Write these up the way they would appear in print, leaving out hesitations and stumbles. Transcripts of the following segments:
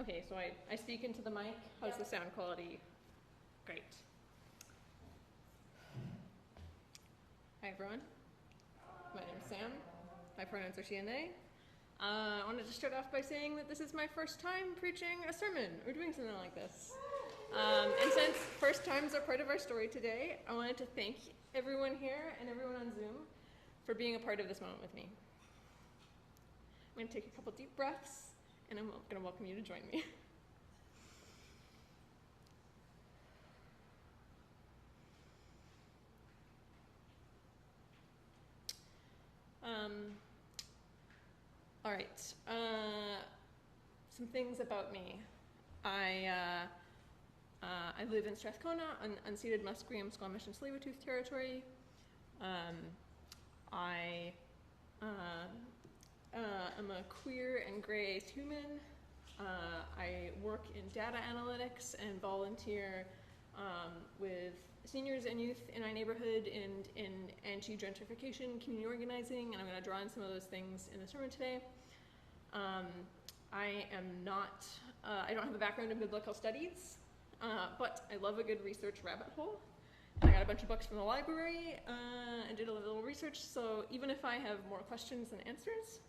Okay, so I speak into the mic. How's the sound quality? Great. Hi, everyone. My name's Sam. My pronouns are she and they. I wanted to start off by saying that this is my first time preaching a sermon or doing something like this. And since first times are part of our story today, I wanted to thank everyone here and everyone on Zoom for being a part of this moment with me. I'm going to take a couple deep breaths, and I'm going to welcome you to join me. All right, some things about me. I live in Strathcona on unceded Musqueam, Squamish, and Tsleil-Waututh territory. I am a queer and gray human. I work in data analytics and volunteer with seniors and youth in our neighborhood and in anti-gentrification, community organizing, and I'm going to draw on some of those things in the sermon today. I don't have a background in biblical studies, but I love a good research rabbit hole. And I got a bunch of books from the library and did a little research, so even if I have more questions than answers,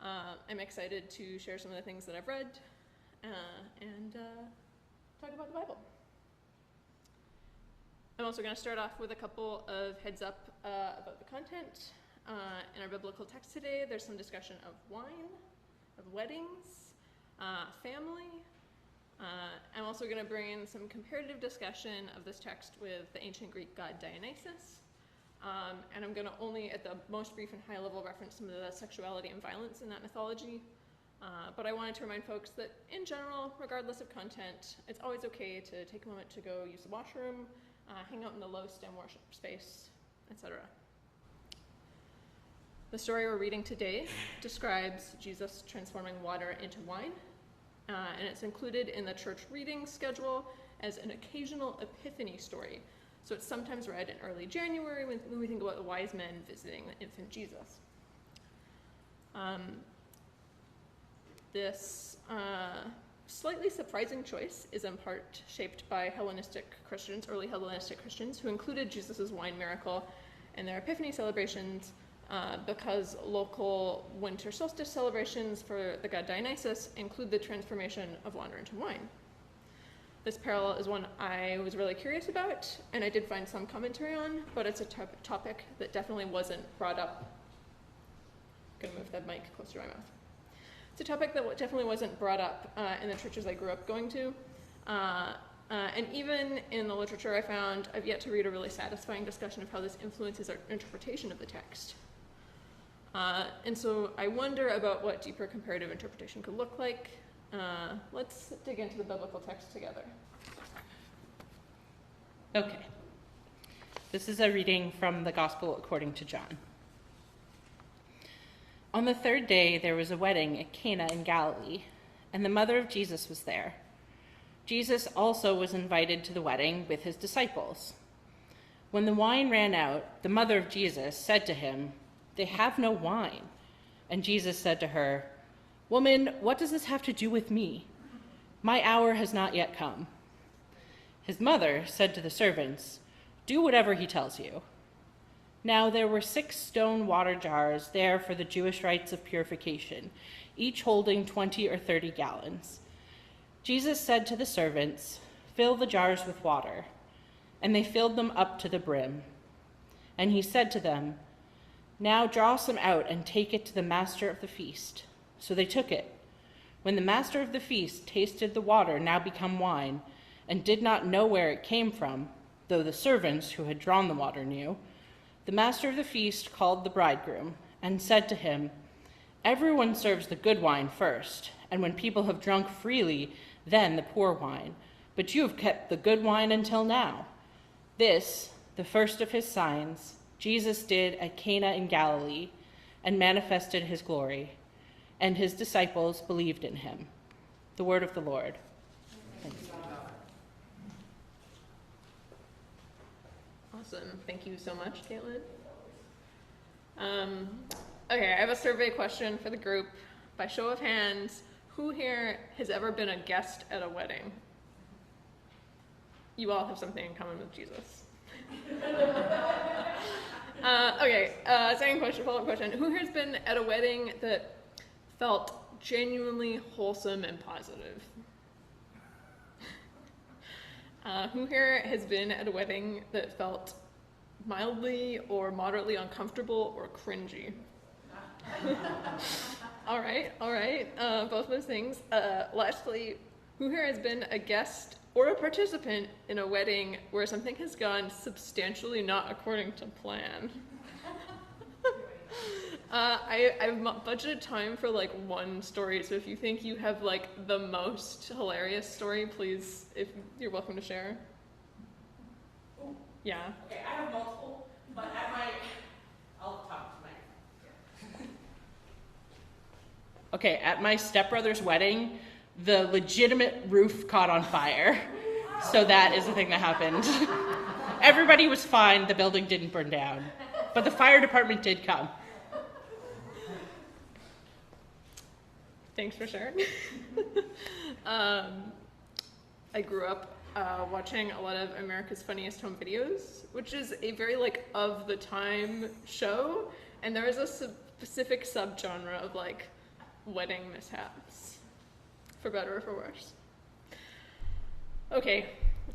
I'm excited to share some of the things that I've read and talk about the Bible. I'm also going to start off with a couple of heads up about the content. In our biblical text today, there's some discussion of wine, of weddings, family. I'm also going to bring in some comparative discussion of this text with the ancient Greek god Dionysus. And I'm going to only, at the most brief and high level, reference some of the sexuality and violence in that mythology. But I wanted to remind folks that in general, regardless of content, it's always okay to take a moment to go use the washroom, hang out in the low STEM worship space, etc. The story we're reading today describes Jesus transforming water into wine, and it's included in the church reading schedule as an occasional epiphany story. So it's sometimes read in early January when we think about the wise men visiting the infant Jesus. This slightly surprising choice is in part shaped by early Hellenistic Christians, who included Jesus' wine miracle in their Epiphany celebrations because local winter solstice celebrations for the god Dionysus include the transformation of water into wine. This parallel is one I was really curious about, and I did find some commentary on, but it's a topic that definitely wasn't brought up. I'm gonna move that mic closer to my mouth. It's a topic that definitely wasn't brought up in the churches I grew up going to. And even in the literature I found, I've yet to read a really satisfying discussion of how this influences our interpretation of the text. And so I wonder about what deeper comparative interpretation could look like. Let's dig into the biblical text together. Okay. This is a reading from the Gospel according to John. On the third day, there was a wedding at Cana in Galilee, and the mother of Jesus was there. Jesus also was invited to the wedding with his disciples. When the wine ran out, the mother of Jesus said to him, "They have no wine." And Jesus said to her, "Woman, what does this have to do with me? My hour has not yet come." His mother said to the servants, "Do whatever he tells you." Now there were 6 stone water jars there for the Jewish rites of purification, each holding 20 or 30 gallons. Jesus said to the servants, "Fill the jars with water." And they filled them up to the brim. And he said to them, "Now draw some out and take it to the master of the feast." So they took it. When the master of the feast tasted the water now become wine, and did not know where it came from, though the servants who had drawn the water knew, the master of the feast called the bridegroom and said to him, "Everyone serves the good wine first, and when people have drunk freely, then the poor wine. But you have kept the good wine until now." This, the first of his signs, Jesus did at Cana in Galilee and manifested his glory, and his disciples believed in him. The word of the Lord. Thanks. Awesome. Thank you so much, Caitlin. Okay, I have a survey question for the group. By show of hands, Who here has ever been a guest at a wedding? You all have something in common with Jesus. Okay, second question, follow-up question. Who here has been at a wedding that felt genuinely wholesome and positive? Who here has been at a wedding that felt mildly or moderately uncomfortable or cringy? All right, both those things. Lastly, who here has been a guest or a participant in a wedding where something has gone substantially not according to plan? I've budgeted time for like one story, so if you think you have like the most hilarious story, please, if you're welcome to share. Ooh. Yeah. Okay, I have multiple, but I'll talk to my. Okay, at my stepbrother's wedding, the legitimate roof caught on fire. So that is the thing that happened. Everybody was fine, the building didn't burn down, but the fire department did come. Thanks for sharing. I grew up watching a lot of America's Funniest Home Videos, which is a very like of the time show, and there is a specific subgenre of like wedding mishaps, for better or for worse. Okay,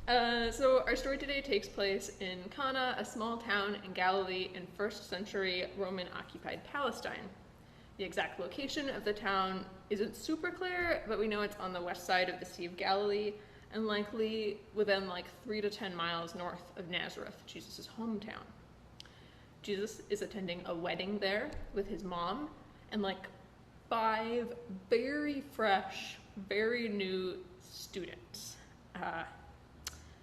so our story today takes place in Cana, a small town in Galilee in 1st century Roman-occupied Palestine. The exact location of the town isn't super clear, but we know it's on the west side of the Sea of Galilee and likely within like 3 to 10 miles north of Nazareth, Jesus' hometown. Jesus is attending a wedding there with his mom and like 5 very fresh, very new students.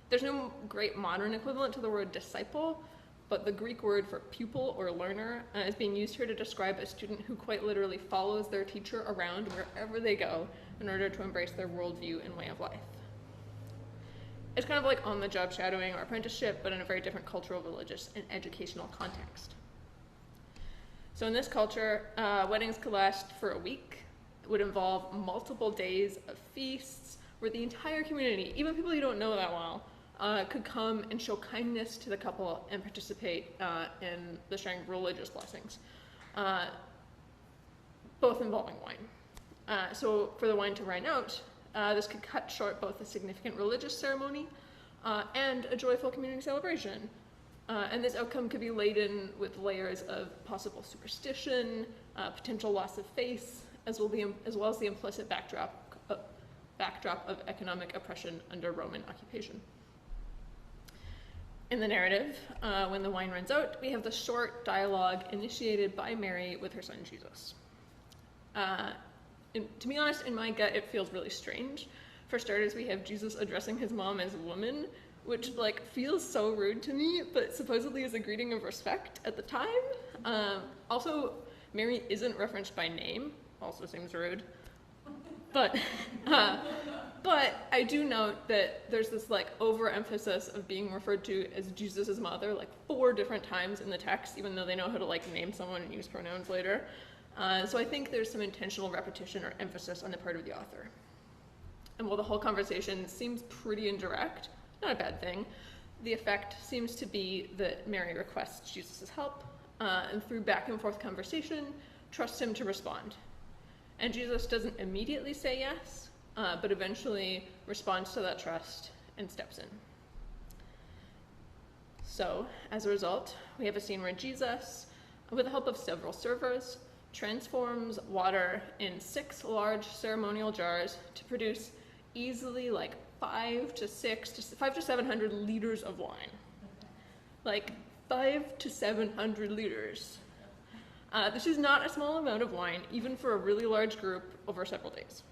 There's no great modern equivalent to the word disciple, but the Greek word for pupil or learner is being used here to describe a student who quite literally follows their teacher around wherever they go in order to embrace their worldview and way of life. It's kind of like on-the-job shadowing or apprenticeship, but in a very different cultural, religious, and educational context. So in this culture, weddings could last for a week. It would involve multiple days of feasts where the entire community, even people you don't know that well, could come and show kindness to the couple and participate in the sharing of religious blessings, both involving wine. So for the wine to run out, this could cut short both a significant religious ceremony and a joyful community celebration. And this outcome could be laden with layers of possible superstition, potential loss of faith, as well as the implicit backdrop of economic oppression under Roman occupation. In the narrative, when the wine runs out, we have the short dialogue initiated by Mary with her son Jesus. To be honest, in my gut, it feels really strange. For starters, we have Jesus addressing his mom as woman, which like feels so rude to me, but supposedly is a greeting of respect at the time. Also, Mary isn't referenced by name, also seems rude. But I do note that there's this like overemphasis of being referred to as Jesus' mother like 4 different times in the text, even though they know how to like name someone and use pronouns later. So I think there's some intentional repetition or emphasis on the part of the author. And while the whole conversation seems pretty indirect, not a bad thing, the effect seems to be that Mary requests Jesus' help, and through back and forth conversation, trusts him to respond. And Jesus doesn't immediately say yes, but eventually responds to that trust and steps in. So, as a result, we have a scene where Jesus, with the help of several servers, transforms water in 6 large ceremonial jars to produce easily like 5 to 700 liters of wine. Like 5 to 700 liters. This is not a small amount of wine, even for a really large group over several days.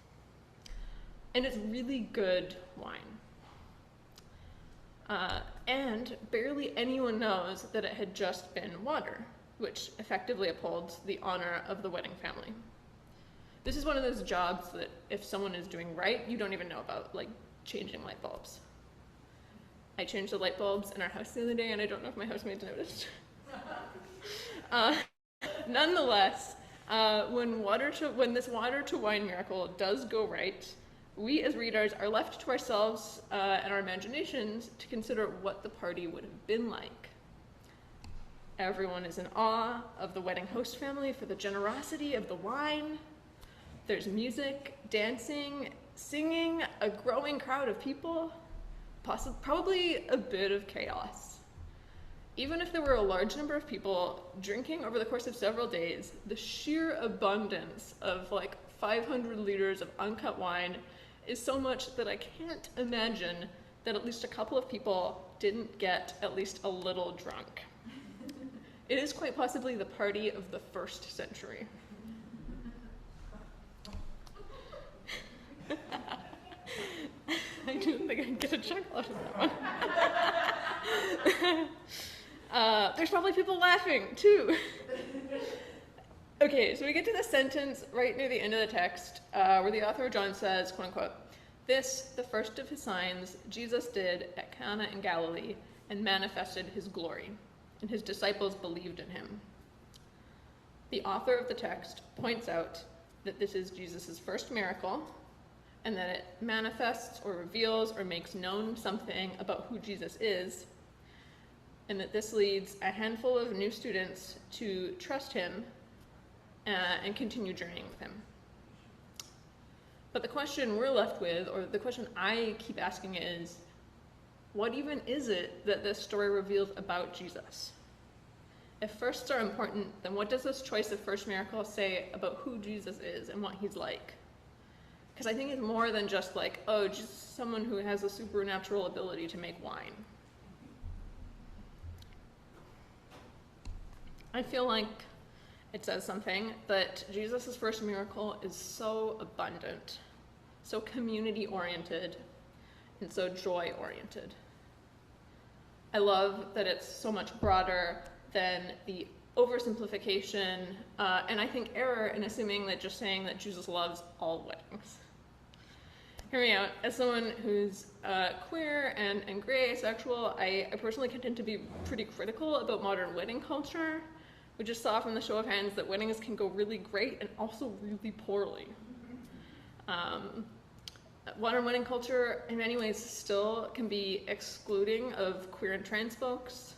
And it's really good wine. And barely anyone knows that it had just been water, which effectively upholds the honor of the wedding family. This is one of those jobs that if someone is doing right, you don't even know about, like changing light bulbs. I changed the light bulbs in our house the other day, and I don't know if my housemates noticed. Nonetheless, When this water to wine miracle does go right, we as readers are left to ourselves and our imaginations to consider what the party would have been like. Everyone is in awe of the wedding host family for the generosity of the wine. There's music, dancing, singing, a growing crowd of people, probably a bit of chaos. Even if there were a large number of people drinking over the course of several days, the sheer abundance of like 500 liters of uncut wine is so much that I can't imagine that at least a couple of people didn't get at least a little drunk. It is quite possibly the party of the 1st century. I didn't think I'd get a chuckle out of that one. There's probably people laughing, too. Okay, so we get to the sentence right near the end of the text where the author John says, quote unquote, "This, the first of his signs, Jesus did at Cana in Galilee and manifested his glory, and his disciples believed in him." The author of the text points out that this is Jesus' first miracle, and that it manifests or reveals or makes known something about who Jesus is, and that this leads a handful of new students to trust him and continue journeying with him. But the question we're left with, or the question I keep asking is, what even is it that this story reveals about Jesus? If firsts are important, then what does this choice of first miracle say about who Jesus is and what he's like? Because I think it's more than just like, oh, just someone who has a supernatural ability to make wine. I feel like it says something that Jesus' first miracle is so abundant, so community-oriented, and so joy-oriented. I love that it's so much broader than the oversimplification, and I think error in assuming that just saying that Jesus loves all weddings. Hear me out. As someone who's queer and gray asexual, I personally tend to be pretty critical about modern wedding culture. We just saw from the show of hands that weddings can go really great and also really poorly. Modern wedding culture, in many ways, still can be excluding of queer and trans folks.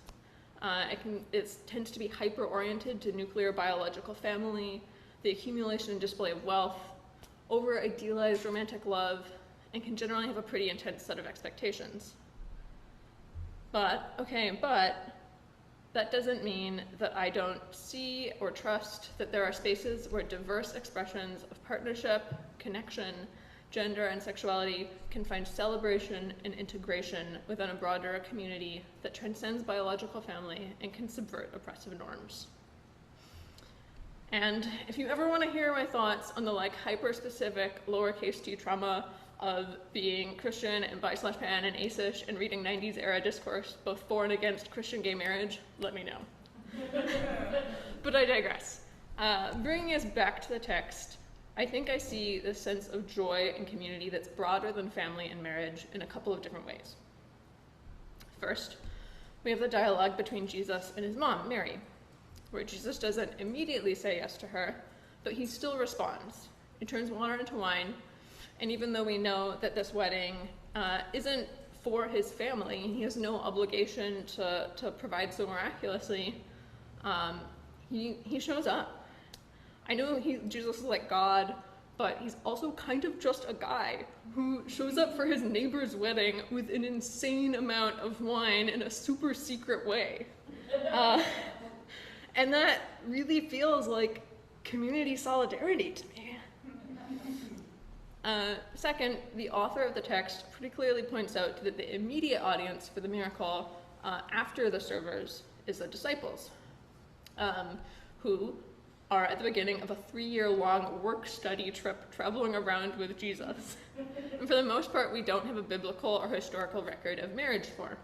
It tends to be hyper-oriented to nuclear biological family, the accumulation and display of wealth, over-idealized romantic love, and can generally have a pretty intense set of expectations. But that doesn't mean that I don't see or trust that there are spaces where diverse expressions of partnership, connection, gender, and sexuality can find celebration and integration within a broader community that transcends biological family and can subvert oppressive norms. And if you ever want to hear my thoughts on the hyper-specific lowercase t trauma of being Christian and bi/pan and asish and reading 90s era discourse both for and against Christian gay marriage, let me know. But I digress. Bringing us back to the text, I think I see this sense of joy and community that's broader than family and marriage in a couple of different ways. First, we have the dialogue between Jesus and his mom, Mary, where Jesus doesn't immediately say yes to her, but he still responds. He turns water into wine, and even though we know that this wedding isn't for his family, he has no obligation to provide so miraculously, he shows up. I know Jesus is like God, but he's also kind of just a guy who shows up for his neighbor's wedding with an insane amount of wine in a super secret way. And that really feels like community solidarity to me. Second, the author of the text pretty clearly points out that the immediate audience for the miracle after the servers is the disciples, who are at the beginning of a 3-year-long work-study trip traveling around with Jesus. And for the most part, we don't have a biblical or historical record of marriage for.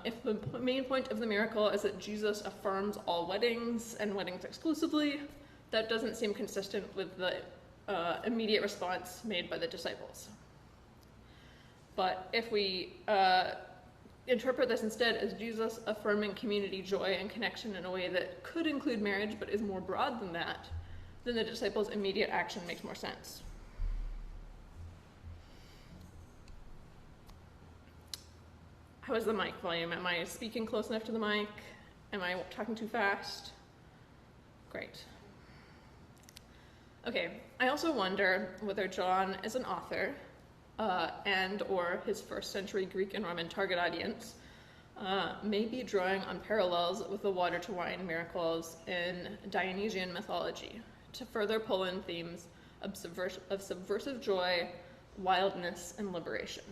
If the main point of the miracle is that Jesus affirms all weddings and weddings exclusively, that doesn't seem consistent with the immediate response made by the disciples. But if we interpret this instead as Jesus affirming community joy and connection in a way that could include marriage but is more broad than that, then the disciples' immediate action makes more sense. How is the mic volume? Am I speaking close enough to the mic? Am I talking too fast? Great. Okay, I also wonder whether John, as an author, and or his first century Greek and Roman target audience, may be drawing on parallels with the water to wine miracles in Dionysian mythology to further pull in themes of subversive joy, wildness, and liberation.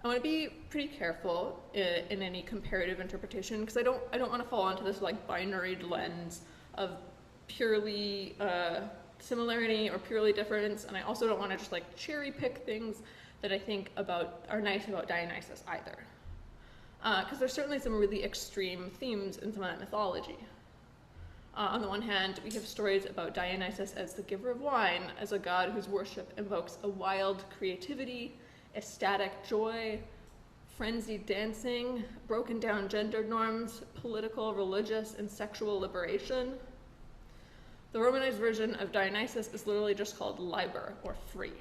I want to be pretty careful in any comparative interpretation because I don't want to fall into this like binary lens of purely similarity or purely difference, and I also don't want to just like cherry pick things that I think are nice about Dionysus either, because there's certainly some really extreme themes in some of that mythology. On the one hand, we have stories about Dionysus as the giver of wine, as a god whose worship invokes a wild creativity, ecstatic joy, frenzied dancing, broken down gender norms, political, religious, and sexual liberation. The Romanized version of Dionysus is literally just called liber, or free.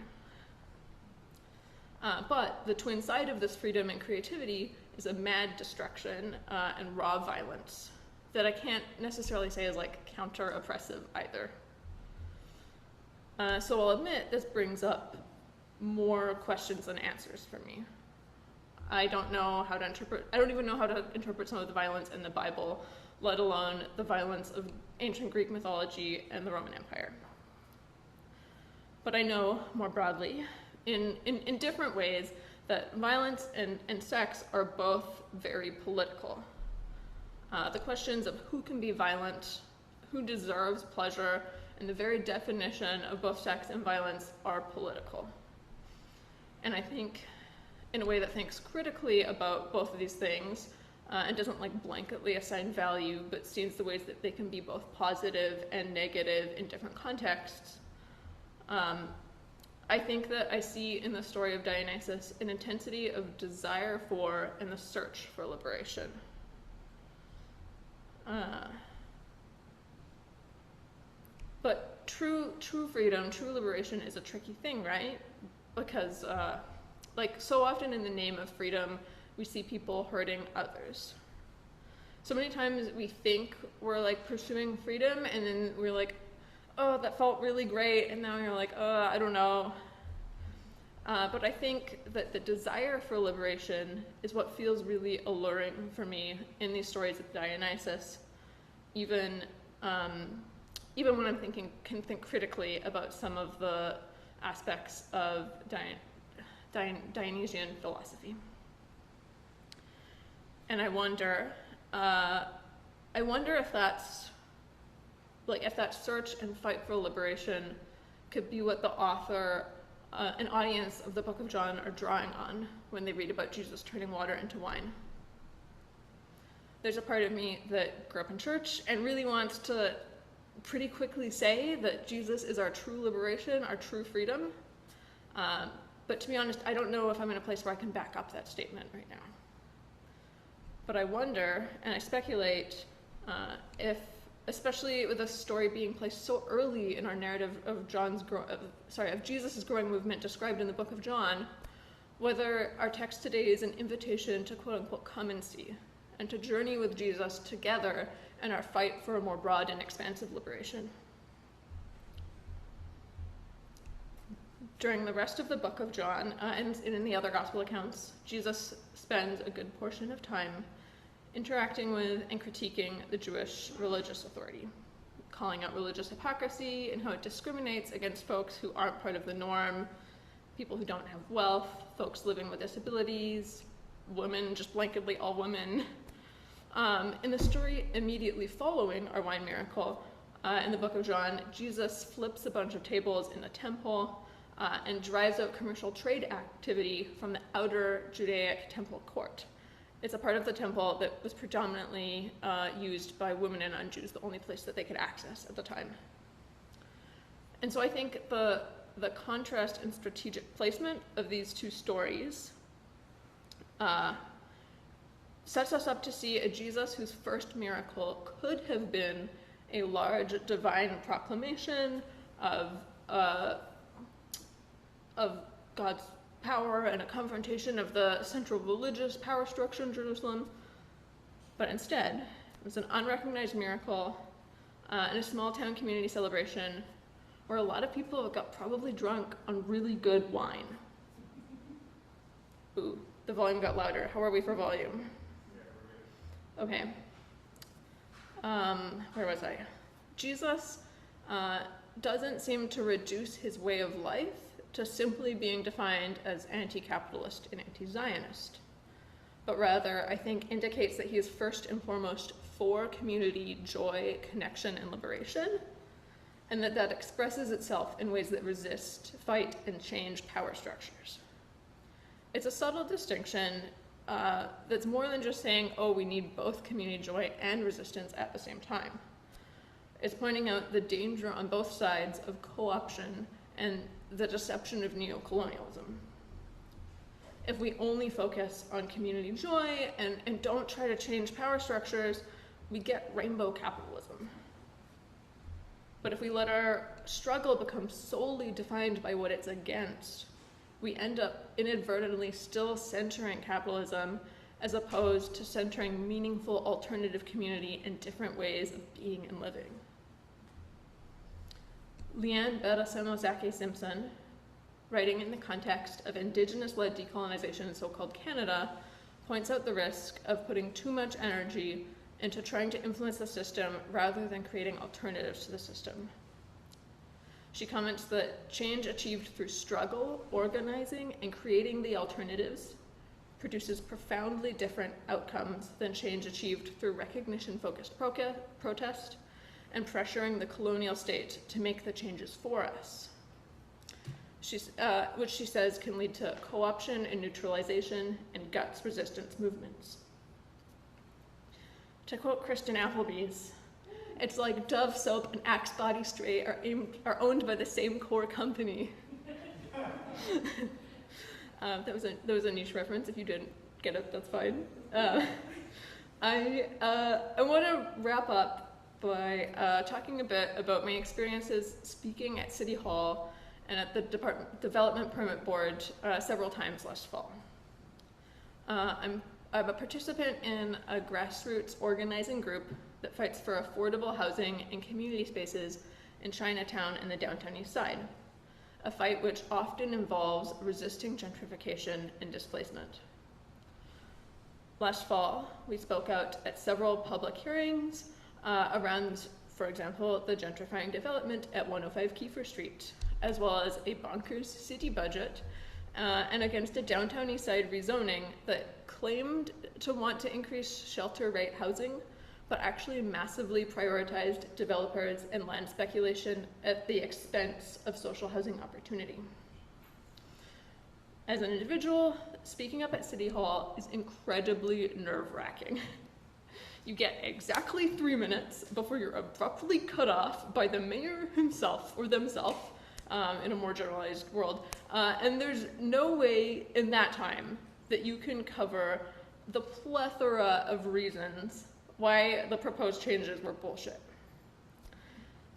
But the twin side of this freedom and creativity is a mad destruction and raw violence that I can't necessarily say is like counter-oppressive either. So I'll admit this brings up more questions than answers for me. I don't even know how to interpret some of the violence in the Bible, let alone the violence of ancient Greek mythology and the Roman Empire. But I know more broadly, in different ways, that violence and sex are both very political. The questions of who can be violent, who deserves pleasure, and the very definition of both sex and violence are political. And I think, in a way that thinks critically about both of these things, and doesn't like blanketly assign value, but sees the ways that they can be both positive and negative in different contexts, I think that I see in the story of Dionysus an intensity of desire for and the search for liberation. But true freedom, true liberation is a tricky thing, right? Because like so often in the name of freedom, we see people hurting others. So many times we think we're like pursuing freedom and then we're like, oh, that felt really great, and now you're like, oh, I don't know. But I think that the desire for liberation is what feels really alluring for me in these stories of Dionysus, even when can think critically about some of the aspects of Dionysian philosophy. And I wonder if that search and fight for liberation could be what the author, an audience of the Book of John, are drawing on when they read about Jesus turning water into wine. There's a part of me that grew up in church and really wants to pretty quickly say that Jesus is our true liberation, our true freedom. But to be honest, I don't know if I'm in a place where I can back up that statement right now. But I wonder, and I speculate, if, especially with a story being placed so early in our narrative of Jesus' growing movement described in the Book of John, whether our text today is an invitation to quote-unquote come and see, and to journey with Jesus together in our fight for a more broad and expansive liberation. During the rest of the Book of John, and in the other gospel accounts, Jesus spends a good portion of time interacting with and critiquing the Jewish religious authority, calling out religious hypocrisy and how it discriminates against folks who aren't part of the norm, people who don't have wealth, folks living with disabilities, women, just blanketly all women. In the story immediately following our wine miracle, in the Book of John, Jesus flips a bunch of tables in the temple and drives out commercial trade activity from the outer Judaic temple court. It's a part of the temple that was predominantly used by women and non-Jews, the only place that they could access at the time. And so I think the contrast and strategic placement of these two stories sets us up to see a Jesus whose first miracle could have been a large divine proclamation of God's power and a confrontation of the central religious power structure in Jerusalem. But instead, it was an unrecognized miracle in a small town community celebration where a lot of people got probably drunk on really good wine. Ooh, the volume got louder. How are we for volume? Okay. Where was I? Jesus doesn't seem to reduce his way of life to simply being defined as anti-capitalist and anti-Zionist, but rather, I think, indicates that he is first and foremost for community joy, connection, and liberation, and that expresses itself in ways that resist, fight, and change power structures. It's a subtle distinction that's more than just saying, oh, we need both community joy and resistance at the same time. It's pointing out the danger on both sides of co-option and the deception of neocolonialism. If we only focus on community joy and don't try to change power structures, we get rainbow capitalism. But if we let our struggle become solely defined by what it's against, we end up inadvertently still centering capitalism as opposed to centering meaningful alternative community and different ways of being and living. Leanne Berasanosake Simpson, writing in the context of Indigenous-led decolonization in so-called Canada, points out the risk of putting too much energy into trying to influence the system rather than creating alternatives to the system. She comments that change achieved through struggle, organizing, and creating the alternatives produces profoundly different outcomes than change achieved through recognition-focused protest and pressuring the colonial state to make the changes for us, which she says can lead to co-option and neutralization and guts resistance movements. To quote Kristen Appleby's, it's like Dove soap and Axe body spray are owned by the same core company. That was a niche reference. If you didn't get it, that's fine. I want to wrap up by talking a bit about my experiences speaking at City Hall and at the Development Permit Board several times last fall. I'm a participant in a grassroots organizing group that fights for affordable housing and community spaces in Chinatown and the downtown east side, a fight which often involves resisting gentrification and displacement. Last fall, we spoke out at several public hearings around, for example, the gentrifying development at 105 Kiefer Street, as well as a bonkers city budget, and against a downtown east side rezoning that claimed to want to increase shelter rate housing, but actually massively prioritized developers and land speculation at the expense of social housing opportunity. As an individual, speaking up at City Hall is incredibly nerve-wracking. You get exactly 3 minutes before you're abruptly cut off by the mayor himself or themselves in a more generalized world. And there's no way in that time that you can cover the plethora of reasons why the proposed changes were bullshit.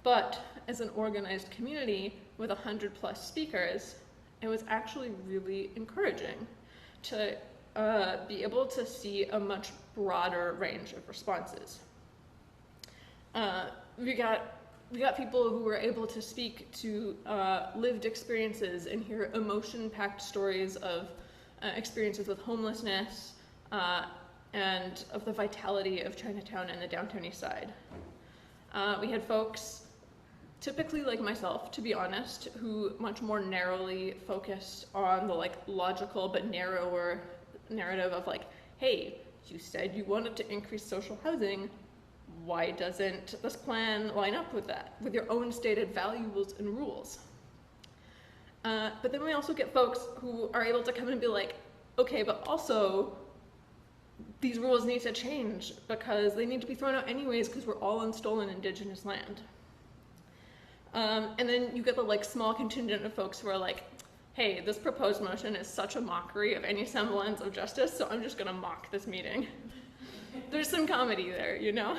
But as an organized community with 100+ speakers, it was actually really encouraging to be able to see a much broader range of responses. We got people who were able to speak to lived experiences and hear emotion-packed stories of experiences with homelessness and of the vitality of Chinatown and the downtown east side. We had folks, typically like myself, to be honest, who much more narrowly focused on the logical but narrower narrative of hey, you said you wanted to increase social housing. Why doesn't this plan line up with that, with your own stated values and rules? But then we also get folks who are able to come and be like, okay, but also these rules need to change because they need to be thrown out anyways because we're all on stolen indigenous land. And then you get the small contingent of folks who are like, hey, this proposed motion is such a mockery of any semblance of justice, so I'm just going to mock this meeting. There's some comedy there, you know?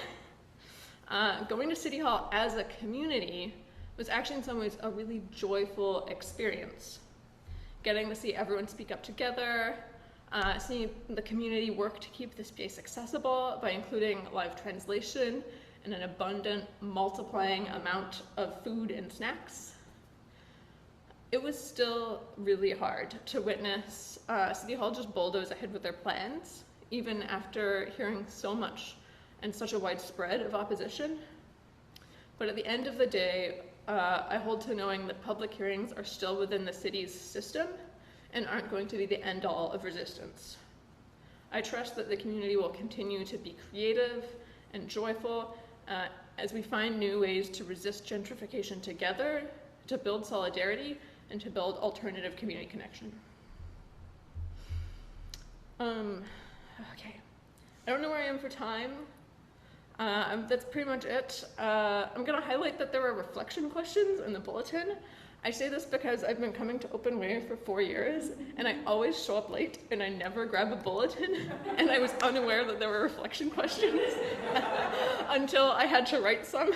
Going to City Hall as a community was actually in some ways a really joyful experience. Getting to see everyone speak up together, seeing the community work to keep the space accessible by including live translation and an abundant, multiplying amount of food and snacks. It was still really hard to witness City Hall just bulldoze ahead with their plans, even after hearing so much and such a wide spread of opposition. But at the end of the day, I hold to knowing that public hearings are still within the city's system and aren't going to be the end-all of resistance. I trust that the community will continue to be creative and joyful as we find new ways to resist gentrification together, to build solidarity, and to build alternative community connection. Okay, I don't know where I am for time. That's pretty much it. I'm gonna highlight that there are reflection questions in the bulletin. I say this because I've been coming to Open Way for 4 years, and I always show up late, and I never grab a bulletin, and I was unaware that there were reflection questions until I had to write some.